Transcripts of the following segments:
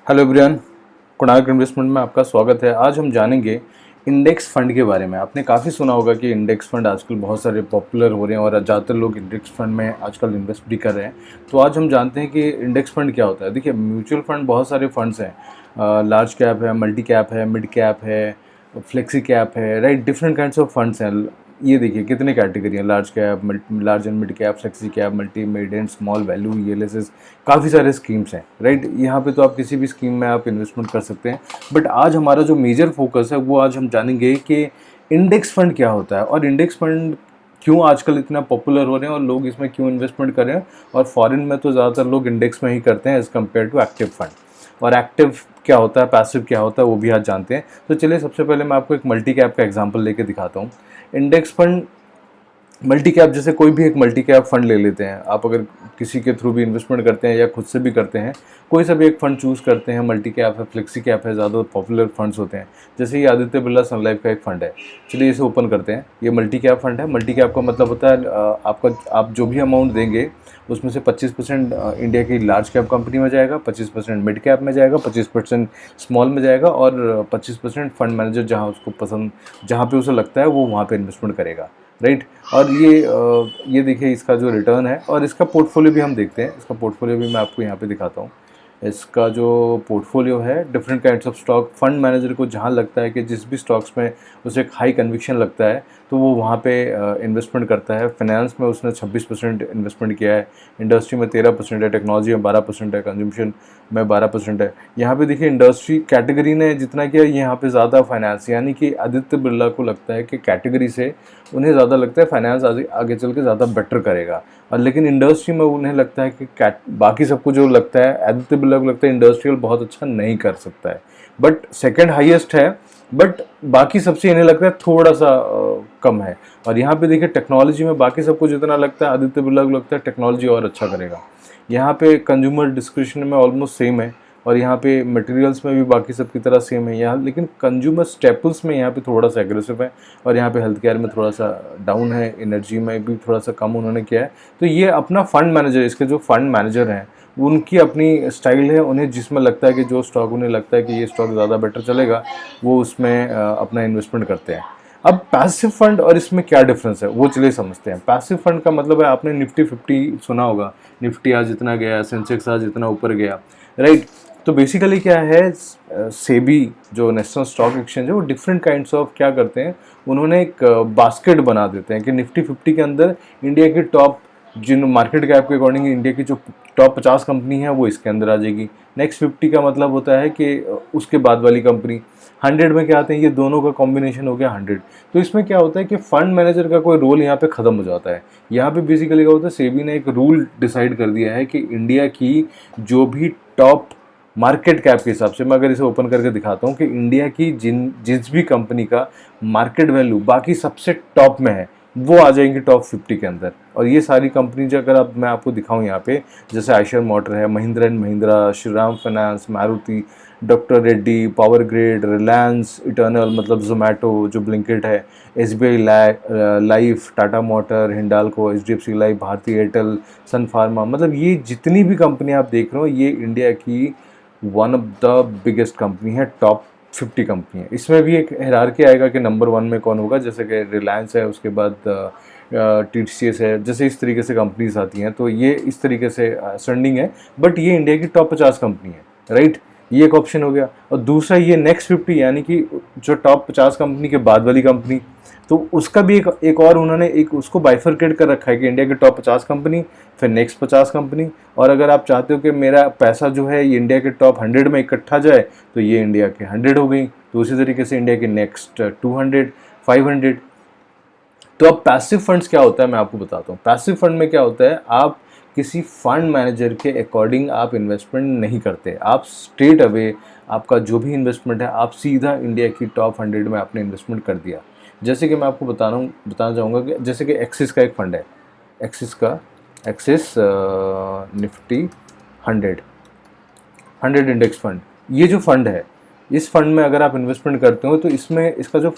Hello everyone, Konark investment में आपका स्वागत है। आज हम जानेंगे इंडेक्स फंड के बारे में। आपने काफ़ी सुना होगा कि इंडेक्स फंड आजकल बहुत सारे पॉपुलर हो रहे हैं और ज़्यादातर लोग इंडेक्स फंड में आजकल इन्वेस्ट भी कर रहे हैं। तो आज हम जानते हैं कि इंडेक्स फंड क्या होता है। देखिए, म्यूचुअल फंड बहुत सारे फंड्स हैं। लार्ज कैप है, मल्टी कैप है, मिड कैप है, फ्लेक्सी कैप है, right. Different kinds of funds हैं। ये देखिए कितने कैटेगरी हैं: large cap, large and mid cap, flexi cap, multi, mid and small value, ELSS, काफ़ी सारे स्कीम्स हैं, राइट। यहाँ पे तो आप किसी भी स्कीम में आप इन्वेस्टमेंट कर सकते हैं। बट आज हमारा जो मेजर फोकस है वो आज हम जानेंगे कि इंडेक्स फंड क्या होता है और इंडेक्स फंड क्यों आजकल इतना पॉपुलर हो रहे हैं और लोग इसमें क्यों इन्वेस्टमेंट कर रहे हैं। और फॉरेन में तो ज़्यादातर लोग इंडेक्स में ही करते हैं as compared to active fund. और एक्टिव क्या होता है, पैसिव क्या होता है, वो भी आज जानते हैं। तो चलिए, सबसे पहले मैं आपको एक मल्टी कैप का एग्जांपल लेके दिखाता हूँ। इंडेक्स फंड मल्टी कैप, जैसे कोई भी एक मल्टी कैप फंड ले लेते हैं आप। अगर किसी के थ्रू भी इन्वेस्टमेंट करते हैं या खुद से भी करते हैं, कोई सा भी एक फंड चूज़ करते हैं, मल्टी कैप है, फ्लेक्सी कैप है, ज़्यादा पॉपुलर फंड्स होते हैं। जैसे ये आदित्य बिरला सन लाइफ का एक फंड है। चलिए इसे ओपन करते हैं। ये मल्टी कैप फंड है। मल्टी कैप का मतलब होता है आप जो भी अमाउंट देंगे उसमें से 25% इंडिया की लार्ज कैप कंपनी में जाएगा, 25% मिड कैप में जाएगा, 25% स्मॉल में जाएगा और 25% फंड मैनेजर जहाँ उसको पसंद, जहाँ पे उसे लगता है वो वहाँ पे इन्वेस्टमेंट करेगा, राइट। और ये देखिए इसका जो रिटर्न है और इसका पोर्टफोलियो भी हम देखते हैं। इसका पोर्टफोलियो भी मैं आपको यहाँ पे दिखाता हूँ। इसका जो पोर्टफोलियो है, different kinds of stock, fund manager को जहाँ लगता है कि जिस भी स्टॉक्स में उसे एक हाई कन्विक्शन लगता है तो वो वहाँ पे इन्वेस्टमेंट करता है। फाइनेंस में उसने 26% इन्वेस्टमेंट किया है, इंडस्ट्री में 13% है, टेक्नोलॉजी में 12% है, कंजम्पशन में 12% है। यहाँ पे देखिए इंडस्ट्री कैटेगरी ने जितना किया, यहाँ पे ज़्यादा फाइनेंस, यानी कि आदित्य बिरला को लगता है कि कैटेगरी से उन्हें ज़्यादा लगता है फाइनेंस आगे चल के ज़्यादा बेटर करेगा। और लेकिन इंडस्ट्री में उन्हें लगता है कि बाकी सबको जो लगता है, आदित्य बिरला को लगता है इंडस्ट्रियल बहुत अच्छा नहीं कर सकता है, बट सेकंड हाईएस्ट है। बट बाकी सबसे इन्हें लगता है थोड़ा सा कम है। और यहाँ पे देखिए टेक्नोलॉजी में बाकी सबको जितना लगता है, आदित्य बिरला को लगता है टेक्नोलॉजी और अच्छा करेगा। यहाँ पे कंज्यूमर डिस्क्रिप्शन में ऑलमोस्ट सेम है और यहाँ पे मटेरियल्स में भी बाकी सब की तरह सेम है यहाँ, लेकिन कंज्यूमर स्टेपल्स में यहाँ पे थोड़ा सा एग्रेसिव है और यहाँ पे हेल्थ केयर में थोड़ा सा डाउन है, एनर्जी में भी थोड़ा सा कम उन्होंने किया है। तो ये अपना फंड मैनेजर, इसके जो फंड मैनेजर हैं उनकी अपनी स्टाइल है। उन्हें जिसमें लगता है कि जो स्टॉक उन्हें लगता है कि ये स्टॉक ज़्यादा बेटर चलेगा, वो उसमें अपना इन्वेस्टमेंट करते हैं। अब पैसिव फंड और इसमें क्या डिफरेंस है वो चलिए समझते हैं। पैसिव फंड का मतलब है, आपने निफ्टी 50 सुना होगा, निफ्टी आज इतना गया, सेंसेक्स आज इतना ऊपर गया, राइट। तो बेसिकली क्या है, सेबी जो नेशनल स्टॉक एक्सचेंज है वो डिफरेंट काइंड्स ऑफ क्या करते हैं, उन्होंने एक बास्केट बना देते हैं कि निफ्टी 50 के अंदर इंडिया की टॉप, जिन मार्केट कैप के अकॉर्डिंग इंडिया की जो टॉप 50 कंपनी है वो इसके अंदर आ जाएगी। नेक्स्ट 50 का मतलब होता है कि उसके बाद वाली कंपनी। 100 में क्या आते हैं, ये दोनों का कॉम्बिनेशन हो गया 100। तो इसमें क्या होता है कि फंड मैनेजर का कोई रोल यहाँ पे ख़त्म हो जाता है। यहाँ पे बेसिकली क्या होता है, सेबी ने एक रूल डिसाइड कर दिया है कि इंडिया की जो भी टॉप मार्केट कैप के हिसाब से, मैं अगर इसे ओपन करके दिखाता हूँ कि इंडिया की जिस भी कंपनी का मार्केट वैल्यू बाकी सबसे टॉप में है वो आ जाएंगी टॉप 50 के अंदर। और ये सारी कंपनी जो अगर मैं आपको दिखाऊं यहाँ पे, जैसे आयशर मोटर है, महिंद्रा एंड महिंद्रा, श्रीराम फाइनेंस, मारुति, डॉक्टर रेड्डी, पावर ग्रिड, रिलायंस, इटर्नल मतलब जोमेटो जो ब्लिंकिट है, एसबीआई लाइफ, टाटा मोटर, हिंडाल्को, एचडीएफसी लाइफ, भारती एयरटेल, सन फार्मा, मतलब ये जितनी भी कंपनी आप देख रहे हो ये इंडिया की one of the biggest company है, टॉप 50 कंपनी है। इसमें भी एक हायरार्की आएगा कि नंबर 1 में कौन होगा, जैसे कि रिलायंस है, उसके बाद टीसीएस है, जैसे इस तरीके से कंपनीज आती हैं। तो ये इस तरीके से असेंडिंग है, बट ये इंडिया की टॉप 50 कंपनी है, राइट। ये एक ऑप्शन हो गया। और दूसरा ये नेक्स्ट 50, यानी कि जो टॉप 50 कंपनी के बाद वाली कंपनी, तो उसका भी एक और उन्होंने एक उसको बाइफरकेट कर रखा है कि इंडिया के टॉप 50 कंपनी, फिर नेक्स्ट 50 कंपनी। और अगर आप चाहते हो कि मेरा पैसा जो है ये इंडिया के टॉप 100 में इकट्ठा जाए, तो ये इंडिया के 100 हो गई। तो उसी तरीके से इंडिया के नेक्स्ट 200, 500। तो अब पैसिव फंड्स क्या होता है मैं आपको बताता हूँ। पैसिव फंड में क्या होता है, आप किसी फंड मैनेजर के अकॉर्डिंग आप इन्वेस्टमेंट नहीं करते। आप स्ट्रेट अवे आपका जो भी इन्वेस्टमेंट है आप सीधा इंडिया की टॉप 100 में आपने इन्वेस्टमेंट कर दिया। जैसे कि मैं आपको बताना चाहूँगा कि जैसे कि एक्सिस का एक फंड है, एक्सिस निफ्टी 100 इंडेक्स फंड। ये जो फंड है, इस फंड में अगर आप इन्वेस्टमेंट करते हो तो इसमें इसका जो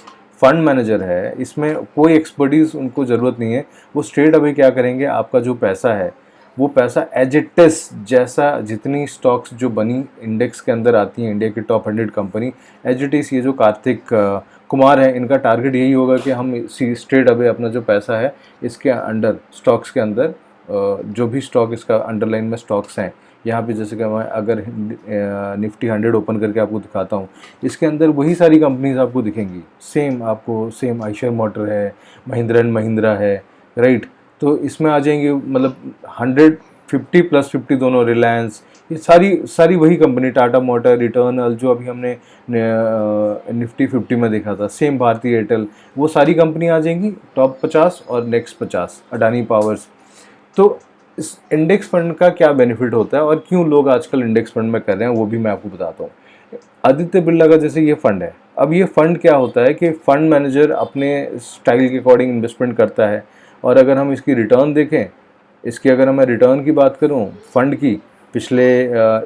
फंड मैनेजर है, इसमें कोई एक्सपर्टीज़ उनको ज़रूरत नहीं है। वो स्ट्रेट अवे क्या करेंगे, आपका जो पैसा है वो पैसा एज इट इज़, जैसा जितनी स्टॉक्स जो बनी इंडेक्स के अंदर आती हैं इंडिया की top 100 company, as it is ये जो कार्तिक कुमार है, इनका टारगेट यही होगा कि हम स्ट्रेट अवे अपना जो पैसा है इसके अंडर, स्टॉक्स के अंदर जो भी स्टॉक इसका अंडरलाइन में स्टॉक्स हैं, यहाँ पे जैसे कि मैं अगर निफ्टी 100 ओपन करके आपको दिखाता हूँ, इसके अंदर वही सारी कंपनीज आपको दिखेंगी, सेम आयशर मोटर है, महिंद्रा एंड महिंद्रा है, राइट। तो इसमें आ जाएंगे मतलब 150 प्लस 50 दोनों, रिलायंस, ये सारी वही कंपनी, टाटा मोटर, रिटर्नल, जो अभी हमने निफ्टी 50 में देखा था, सेम भारती एयरटेल, वो सारी कंपनी आ जाएंगी टॉप 50 और नेक्स्ट 50, अडानी पावर्स। तो इस इंडेक्स फंड का क्या बेनिफिट होता है और क्यों लोग आजकल इंडेक्स फंड में कर रहे हैं, वो भी मैं आपको बताता हूँ। आदित्य बिरला का जैसे ये फंड है, अब ये फंड क्या होता है कि फंड मैनेजर अपने स्टाइल के अकॉर्डिंग इन्वेस्टमेंट करता है, और अगर हम इसकी रिटर्न देखें, इसकी अगर मैं रिटर्न की बात करूं फंड की, पिछले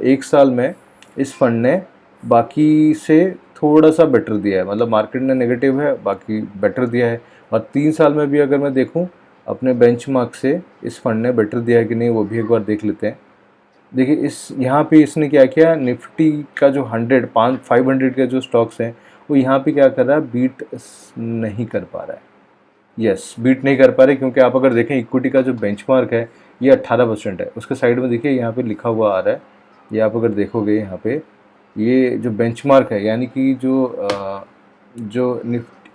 1 साल में इस फंड ने बाकी से थोड़ा सा बेटर दिया है, मतलब मार्केट ने नेगेटिव है, बाकी बेटर दिया है। और 3 साल में भी अगर मैं देखूं अपने बेंचमार्क से इस फंड ने बेटर दिया है कि नहीं, वो भी एक बार देख लेते हैं। देखिए इस यहाँ पे इसने क्या किया, निफ्टी का जो 500 के जो स्टॉक्स हैं वो यहाँ पे क्या कर रहा है, बीट नहीं कर पा रहा है। यस, बीट नहीं कर पा रहे, क्योंकि आप अगर देखें इक्विटी का जो बेंचमार्क है ये 18% है। उसके साइड में देखिए यहाँ पे लिखा हुआ आ रहा है, ये आप अगर देखोगे यहाँ पे, ये जो बेंचमार्क है, यानी कि जो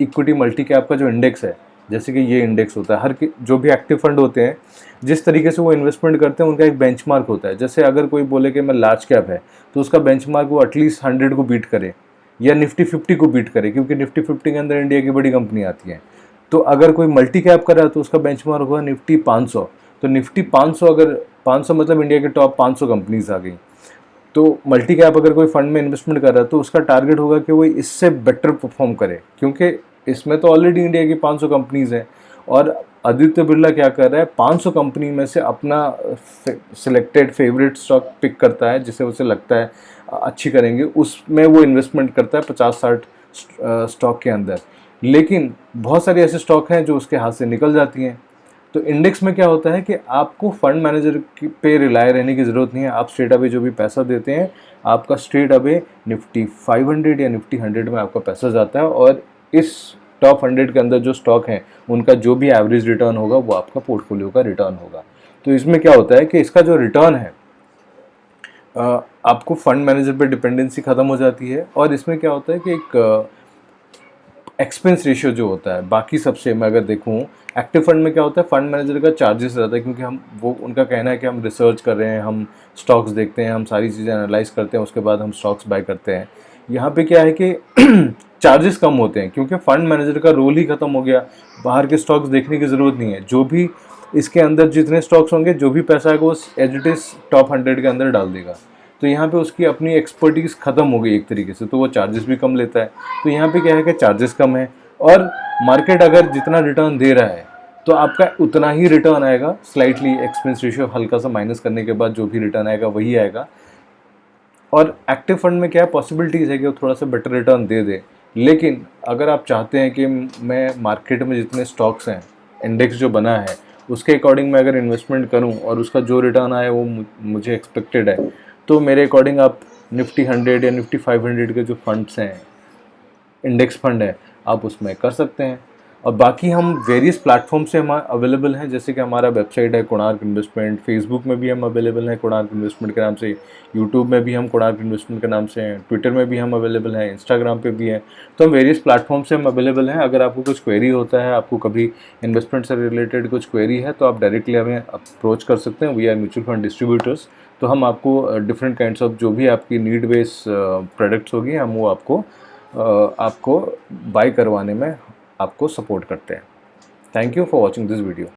इक्विटी मल्टी कैप का जो इंडेक्स है, जैसे कि ये इंडेक्स होता है, जो भी एक्टिव फंड होते हैं जिस तरीके से वो इन्वेस्टमेंट करते हैं उनका एक बेंचमार्क होता है। जैसे अगर कोई बोले कि मैं लार्ज कैप है, तो उसका बेंचमार्क वो एटलीस्ट 100 को बीट करे या निफ्टी 50 को बीट करे, क्योंकि निफ्टी 50 के अंदर इंडिया की बड़ी कंपनी आती हैं। तो अगर कोई मल्टी कैप कर रहा है तो उसका बेंचमार्क होगा निफ्टी 500। तो निफ्टी 500, अगर 500 मतलब इंडिया के टॉप 500 कंपनीज आ गई, तो मल्टी कैप अगर कोई फंड में इन्वेस्टमेंट कर रहा है तो उसका टारगेट होगा कि वो इससे बेटर परफॉर्म करे, क्योंकि इसमें तो ऑलरेडी इंडिया की 500 कंपनीज हैं। और आदित्य बिरला क्या कर रहा है, 500 कंपनी में से अपना सिलेक्टेड फेवरेट स्टॉक पिक करता है, जिसे उसे लगता है अच्छी करेंगे, उसमें वो इन्वेस्टमेंट करता है 50-60 स्टॉक के अंदर। लेकिन बहुत सारे ऐसे स्टॉक हैं जो उसके हाथ से निकल जाती हैं। तो इंडेक्स में क्या होता है कि आपको फंड मैनेजर पे रिलाय रहने की ज़रूरत नहीं है, आप स्ट्रेट अवे जो भी पैसा देते हैं, आपका स्ट्रेट अवे निफ्टी 500 या निफ्टी 100 में आपका पैसा जाता है, और इस टॉप 100 के अंदर जो स्टॉक हैं उनका जो भी एवरेज रिटर्न होगा वो आपका पोर्टफोलियो का रिटर्न होगा। तो इसमें क्या होता है कि इसका जो रिटर्न है, आपको फंड मैनेजर पे डिपेंडेंसी ख़त्म हो जाती है। और इसमें क्या होता है कि एक एक्सपेंस रेशियो जो होता है, बाकी सबसे मैं अगर देखूँ, एक्टिव फंड में क्या होता है, फंड मैनेजर का चार्जेस रहता है, क्योंकि उनका कहना है कि हम रिसर्च कर रहे हैं, हम स्टॉक्स देखते हैं, हम सारी चीज़ें एनालाइज करते हैं, उसके बाद हम स्टॉक्स बाय करते हैं। यहाँ पे क्या है कि चार्जेस कम होते हैं, क्योंकि फंड मैनेजर का रोल ही ख़त्म हो गया, बाहर के स्टॉक्स देखने की ज़रूरत नहीं है, जो भी इसके अंदर जितने स्टॉक्स होंगे, जो भी पैसा है वो एज इट इज़ टॉप 100 के अंदर डाल देगा। तो यहाँ पे उसकी अपनी एक्सपर्टीज़ ख़त्म हो गई एक तरीके से, तो वो चार्जेस भी कम लेता है। तो यहाँ पे क्या है कि चार्जेस कम है, और मार्केट अगर जितना रिटर्न दे रहा है तो आपका उतना ही रिटर्न आएगा, स्लाइटली एक्सपेंस रेशियो हल्का सा माइनस करने के बाद जो भी रिटर्न आएगा वही आएगा। और एक्टिव फंड में क्या है, पॉसिबिलिटीज़ है कि वो थोड़ा सा बेटर रिटर्न दे दे, लेकिन अगर आप चाहते हैं कि मैं मार्केट में जितने स्टॉक्स हैं, इंडेक्स जो बना है उसके अकॉर्डिंग मैं अगर इन्वेस्टमेंट करूं और उसका जो रिटर्न आए वो मुझे एक्सपेक्टेड है, तो मेरे अकॉर्डिंग आप निफ्टी 100 या निफ्टी 500 के जो फंड्स हैं, इंडेक्स फंड है, आप उसमें कर सकते हैं। और बाकी हम वेरियस प्लेटफॉर्म से हम अवेलेबल हैं, जैसे कि हमारा वेबसाइट है कोणार्क इन्वेस्टमेंट, फेसबुक में भी हम अवेलेबल हैं कोणार्क इन्वेस्टमेंट के नाम से, यूट्यूब में भी हम कोणार्क इन्वेस्टमेंट के नाम से हैं, ट्विटर में भी हम अवेलेबल हैं, इंस्टाग्राम पे भी हैं। तो हम वेरियस प्लेटफॉर्म से हम अवेलेबल हैं। अगर आपको कुछ क्वेरी होता है, आपको कभी इन्वेस्टमेंट से रिलेटेड कुछ क्वेरी है, तो आप डायरेक्टली हमें अप्रोच कर सकते हैं। We are mutual fund distributors. तो हम आपको डिफरेंट काइंड्स ऑफ जो भी आपकी नीड बेस्ड प्रोडक्ट्स होगी, हम वो आपको बाय करवाने में आपको सपोर्ट करते हैं। Thank you for watching this video.